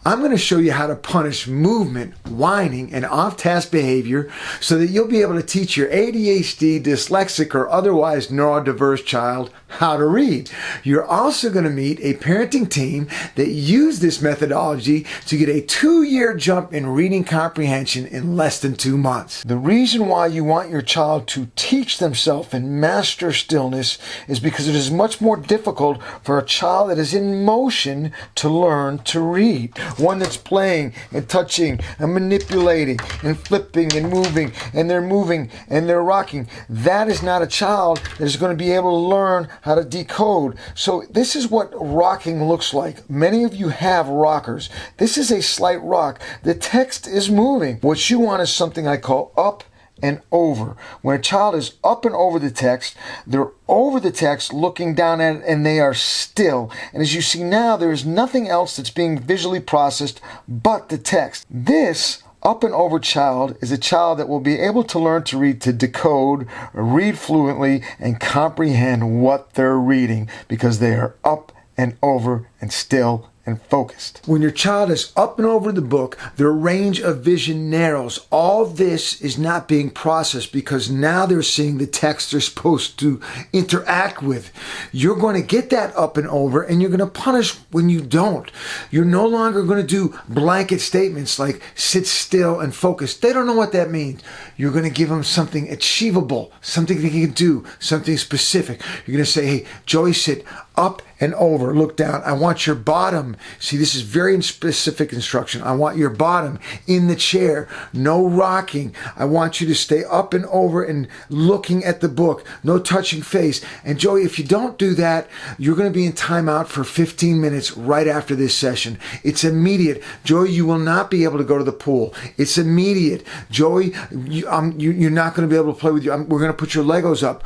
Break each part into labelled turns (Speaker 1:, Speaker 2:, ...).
Speaker 1: I'm going to show you how to punish movement, whining, and off-task behavior so that you'll be able to teach your ADHD, dyslexic, or otherwise neurodiverse child how to read. You're also going to meet a parenting team that use this methodology to get a 2-year jump in reading comprehension in less than 2 months. The reason why you want your child to teach themselves and master stillness is because it is much more difficult for a child that is in motion to learn to read. One that's playing and touching and manipulating and flipping and moving and they're rocking. That is not a child that is going to be able to learn how to decode. So this is what rocking looks like. Many of you have rockers. This is a slight rock. The text is moving. What you want is something I call up and over. When a child is up and over the text, they're over the text looking down at it and they are still. And as you see now, there is nothing else that's being visually processed but the text. This up and over child is a child that will be able to learn to read, to decode, read fluently, and comprehend what they're reading because they are up and over and still and focused. When your child is up and over the book, their range of vision narrows. All this is not being processed because now they're seeing the text they're supposed to interact with. You're going to get that up and over and you're going to punish when you don't. You're no longer going to do blanket statements like sit still and focus. They don't know what that means. You're going to give them something achievable, something they can do, something specific. You're going to say, hey, Joey, sit up and over, look down. I want your bottom. See, this is very specific instruction. I want your bottom in the chair. No rocking. I want you to stay up and over and looking at the book. No touching face. And Joey, if you don't do that, you're going to be in timeout for 15 minutes right after this session. It's immediate. Joey, you will not be able to go to the pool. It's immediate. Joey, you're not going to be able to play with you. We're going to put your Legos up.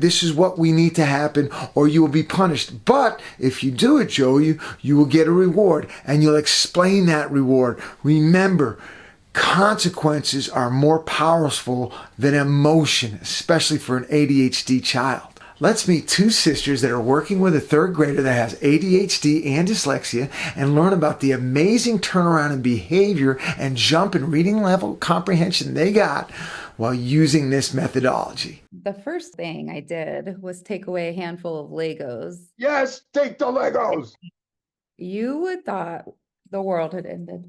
Speaker 1: This is what we need to happen or you will be punished. But if you do it, Joey, you will get a reward and you'll explain that reward. Remember, consequences are more powerful than emotion, especially for an ADHD child. Let's meet two sisters that are working with a 3rd grader that has ADHD and dyslexia and learn about the amazing turnaround in behavior and jump in reading level comprehension they got while using this methodology.
Speaker 2: The first thing I did was take away a handful of Legos.
Speaker 1: Yes, take the Legos.
Speaker 2: You would thought the world had ended,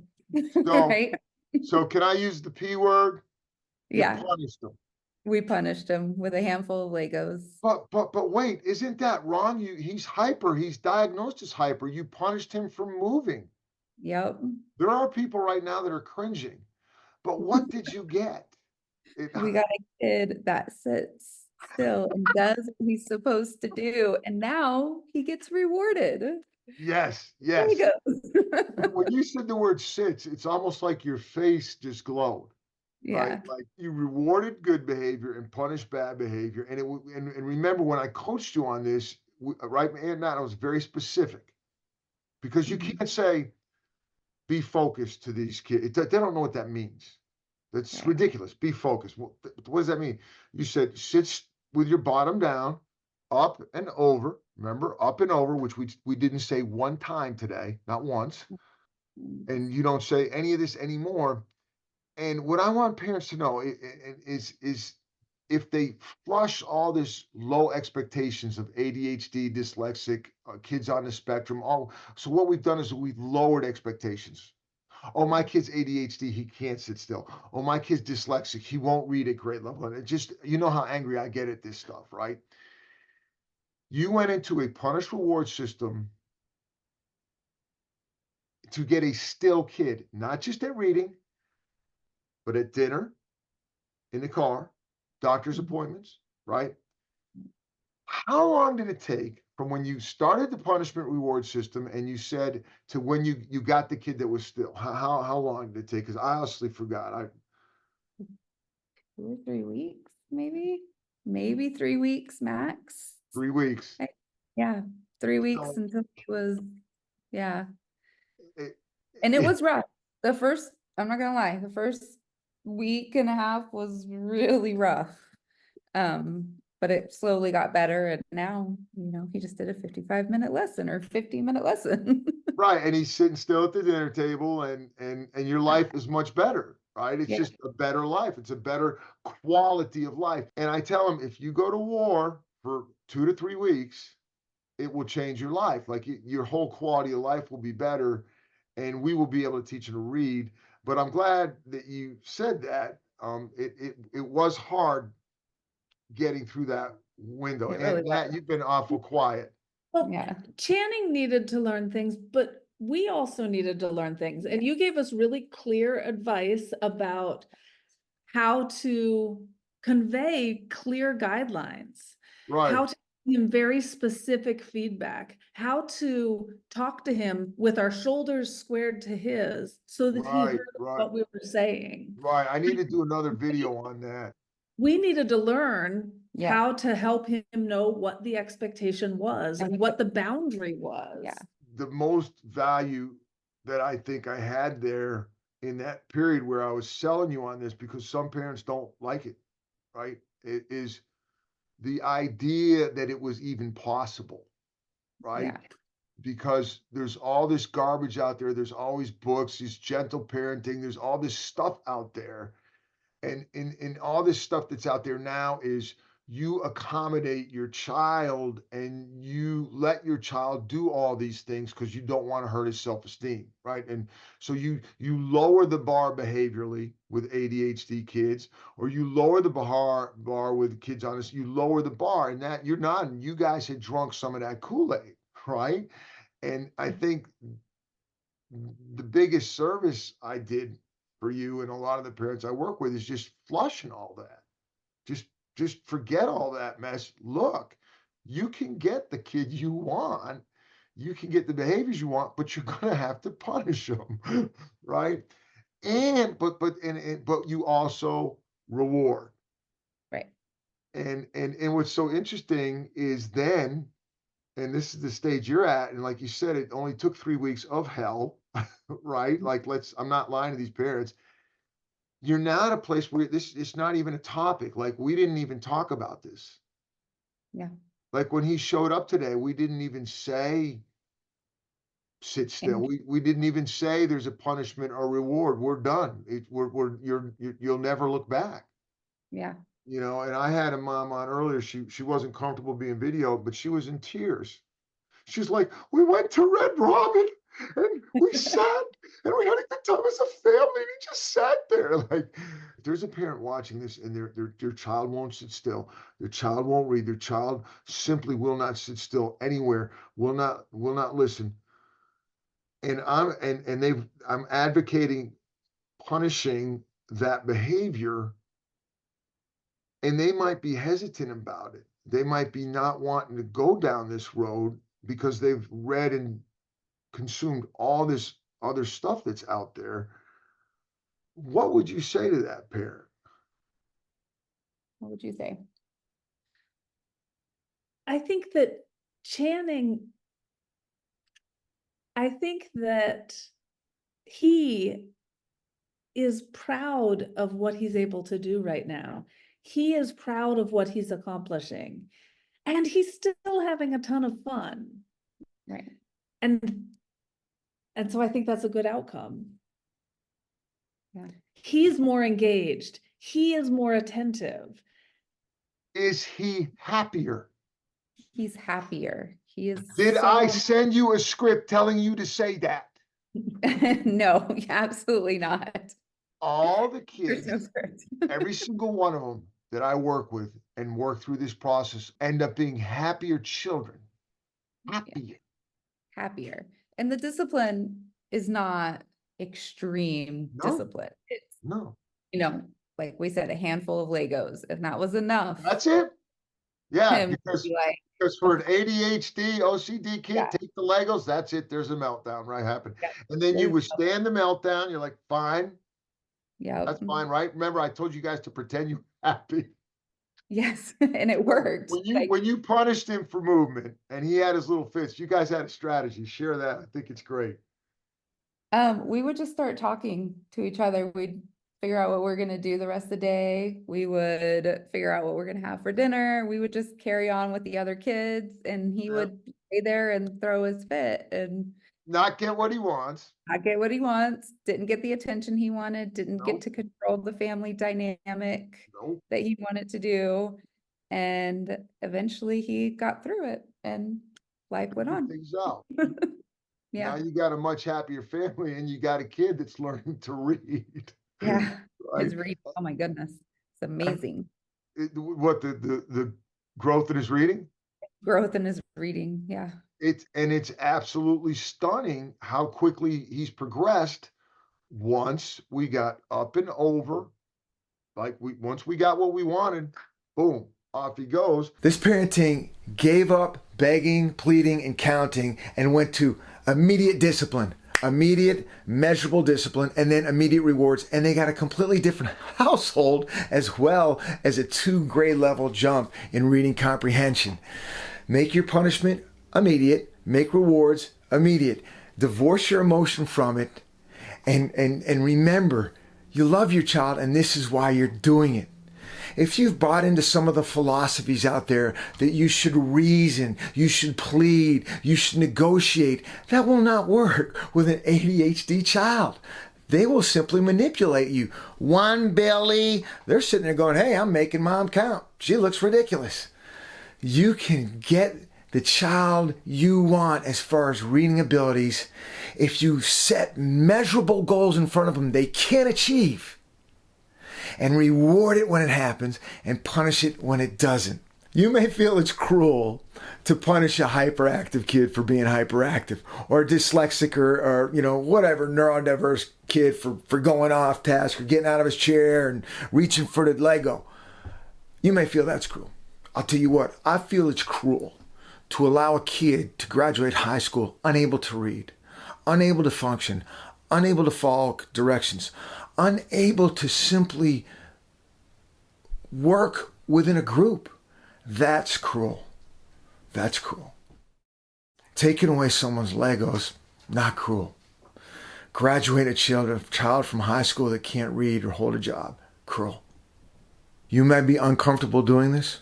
Speaker 3: So,
Speaker 2: right?
Speaker 3: so can I use the P word? You
Speaker 2: Yeah,
Speaker 3: punished him.
Speaker 2: we punished him with a handful of Legos.
Speaker 3: But wait, isn't that wrong? He's hyper. He's diagnosed as hyper. You punished him for moving.
Speaker 2: Yep.
Speaker 3: There are people right now that are cringing. But what did you get?
Speaker 2: We got a kid that sits still and does what he's supposed to do, and now he gets rewarded.
Speaker 3: Yes.
Speaker 2: Legos.
Speaker 3: When you said the word sits, it's almost like your face just glowed.
Speaker 2: Yeah.
Speaker 3: Right? Like you rewarded good behavior and punished bad behavior. And and remember when I coached you on this, right, and Matt, I was very specific because you can't say be focused to these kids. They don't know what that means. That's
Speaker 2: Right.
Speaker 3: ridiculous. Be focused. What does that mean? You said sit with your bottom down, up and over. Remember, up and over, which we didn't say one time today, not once. And you don't say any of this anymore. And what I want parents to know is if they flush all this low expectations of ADHD, dyslexic, kids on the spectrum, so what we've done is we've lowered expectations. Oh, my kid's ADHD, he can't sit still. Oh, my kid's dyslexic, he won't read at grade level. And it just, you know how angry I get at this stuff, right? You went into a punish reward system to get a still kid, not just at reading, but at dinner, in the car, doctor's appointments, right? How long did it take from when you started the punishment reward system and you said to when you got the kid that was still? How long did it take? Because I honestly forgot.
Speaker 2: 2 or 3 weeks, maybe 3 weeks max.
Speaker 3: 3 weeks.
Speaker 2: Yeah, 3 weeks
Speaker 3: So,
Speaker 2: until it was, yeah.
Speaker 3: it,
Speaker 2: And it was rough. I'm not gonna lie, the first week and a half was really rough. But but it slowly got better. And now, he just did a 55-minute lesson or 50-minute lesson.
Speaker 3: Right. And he's sitting still at the dinner table and your life is much better, right? It's
Speaker 2: Yeah.
Speaker 3: just a better life. It's a better quality of life. And I tell him, if you go to war for 2 to 3 weeks, it will change your life. Like your whole quality of life will be better and we will be able to teach him to read. But I'm glad that you said that. It was hard getting through that window.
Speaker 2: It really
Speaker 3: And Matt, you've been awful quiet.
Speaker 4: Well,
Speaker 2: Yeah.
Speaker 4: Channing needed to learn things, but we also needed to learn things. And you gave us really clear advice about how to convey clear guidelines,
Speaker 3: Right.
Speaker 4: how to give him very specific feedback, how to talk to him with our shoulders squared to his so that he
Speaker 3: Right,
Speaker 4: heard
Speaker 3: right.
Speaker 4: what we were saying.
Speaker 3: Right. I need to do another video on that.
Speaker 4: We needed to learn
Speaker 2: Yeah.
Speaker 4: how to help him know what the expectation was and what the boundary was.
Speaker 2: Yeah.
Speaker 3: The most value that I think I had there in that period where I was selling you on this, because some parents don't like it, right? It is the idea that it was even possible, right?
Speaker 2: Yeah.
Speaker 3: Because there's all this garbage out there. There's always books, this gentle parenting. There's all this stuff out there. And in all this stuff that's out there now is you accommodate your child and you let your child do all these things because you don't want to hurt his self-esteem, right? And so you lower the bar behaviorally with ADHD kids, or you lower the bar with kids on this, you lower the bar, and that you're not, and you guys had drunk some of that Kool-Aid, right? And I think the biggest service I did for you and a lot of the parents I work with is just flushing all that. Just forget all that mess. Look, you can get the kid you want, you can get the behaviors you want, but you're gonna have to punish them, right? And but you also reward.
Speaker 2: Right.
Speaker 3: And what's so interesting is then, and this is the stage you're at, and like you said, it only took 3 weeks of hell, right? Like I'm not lying to these parents. You're now at a place where it's not even a topic. Like we didn't even talk about this.
Speaker 2: Yeah.
Speaker 3: Like when he showed up today, we didn't even say sit still. We didn't even say there's a punishment or reward. We're done. You'll never look back.
Speaker 2: Yeah.
Speaker 3: You know, and I had a mom on earlier. She wasn't comfortable being videoed, but she was in tears. She's like, we went to Red Robin and we sat and we had a good time as a family. And we just sat there. Like, if there's a parent watching this and their child won't sit still, their child won't read, their child simply will not sit still anywhere, will not listen. And I'm advocating punishing that behavior. And they might be hesitant about it. They might be not wanting to go down this road because they've read and consumed all this other stuff that's out there. What would you say to that parent?
Speaker 2: What would you say?
Speaker 4: I think that Channing, I think that he is proud of what he's able to do right now. He is proud of what he's accomplishing, and he's still having a ton of fun.
Speaker 2: Right.
Speaker 4: And so I think that's a good outcome.
Speaker 2: Yeah.
Speaker 4: He's more engaged. He is more attentive.
Speaker 3: Is he happier?
Speaker 2: He's happier. He is.
Speaker 3: Did I send you a script telling you to say that?
Speaker 2: No, absolutely not.
Speaker 3: All the
Speaker 2: There's
Speaker 3: kids,
Speaker 2: no script.
Speaker 3: every single one of them that I work with and work through this process end up being happier children. Happier.
Speaker 2: Happier. And the discipline is not extreme
Speaker 3: No.
Speaker 2: discipline. It's,
Speaker 3: No.
Speaker 2: like we said, a handful of Legos. And that was enough.
Speaker 3: That's it. Yeah,
Speaker 2: Him to
Speaker 3: because
Speaker 2: be like,
Speaker 3: for an ADHD, OCD kid,
Speaker 2: Yeah.
Speaker 3: take the Legos, that's it. There's a meltdown, right? Happened.
Speaker 2: Yeah.
Speaker 3: And then you
Speaker 2: There's-
Speaker 3: withstand the meltdown. You're like, fine,
Speaker 2: yeah.
Speaker 3: that's fine, right? Remember, I told you guys to pretend you're happy.
Speaker 2: Yes. And it worked.
Speaker 3: When you punished him for movement and he had his little fits, you guys had a strategy. Share that. I think it's great.
Speaker 2: We would just start talking to each other. We'd figure out what we're gonna do the rest of the day. We would figure out what we're gonna have for dinner. We would just carry on with the other kids, and he
Speaker 3: Yeah.
Speaker 2: would stay there and throw his fit and
Speaker 3: Not get what he wants.
Speaker 2: not get what he wants, didn't get the attention he wanted, didn't get
Speaker 3: Nope.
Speaker 2: to control the family dynamic
Speaker 3: Nope.
Speaker 2: that he wanted to do. And eventually he got through it and life went
Speaker 3: Figured
Speaker 2: on.
Speaker 3: things out.
Speaker 2: Yeah,
Speaker 3: Now you got a much happier family and you got a kid that's learning to read.
Speaker 2: yeah.
Speaker 3: Right?
Speaker 2: His reading, oh my goodness, it's amazing.
Speaker 3: What the growth in his reading?
Speaker 2: Growth in his reading, yeah.
Speaker 3: It's absolutely stunning how quickly he's progressed once we got up and over. Once we got what we wanted, boom, off he goes.
Speaker 1: This parenting gave up begging, pleading, and counting and went to immediate discipline, immediate measurable discipline, and then immediate rewards. And they got a completely different household as well as a 2 grade level jump in reading comprehension. Make your punishment immediate, make rewards immediate. Divorce your emotion from it, and remember, you love your child, and this is why you're doing it. If you've bought into some of the philosophies out there that you should reason, you should plead, you should negotiate, that will not work with an ADHD child. They will simply manipulate you. One Billy, they're sitting there going, hey, I'm making mom count. She looks ridiculous. You can get the child you want as far as reading abilities if you set measurable goals in front of them they can't achieve, and reward it when it happens and punish it when it doesn't. You may feel it's cruel to punish a hyperactive kid for being hyperactive, or a dyslexic or whatever neurodiverse kid for going off task or getting out of his chair and reaching for the Lego. You may feel that's cruel. I'll tell you what, I feel it's cruel to allow a kid to graduate high school unable to read, unable to function, unable to follow directions, unable to simply work within a group. That's cruel. That's cruel. Taking away someone's Legos, not cruel. Graduate a child from high school that can't read or hold a job, cruel. You may be uncomfortable doing this,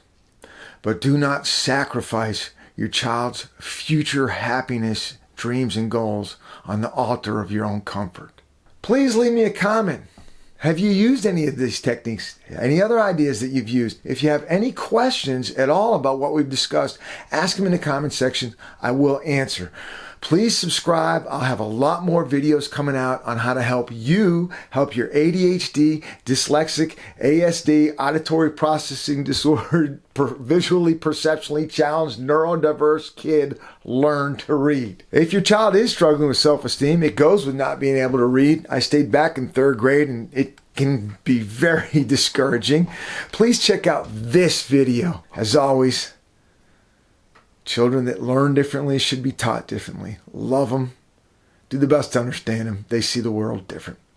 Speaker 1: but do not sacrifice your child's future happiness, dreams, and goals on the altar of your own comfort. Please leave me a comment. Have you used any of these techniques? Any other ideas that you've used? If you have any questions at all about what we've discussed, ask them in the comment section. I will answer. Please subscribe. I'll have a lot more videos coming out on how to help you help your ADHD, dyslexic, ASD, auditory processing disorder, visually perceptually challenged, neurodiverse kid learn to read. If your child is struggling with self-esteem, it goes with not being able to read. I stayed back in 3rd grade and it can be very discouraging. Please check out this video. As always, children that learn differently should be taught differently. Love them. Do the best to understand them. They see the world different.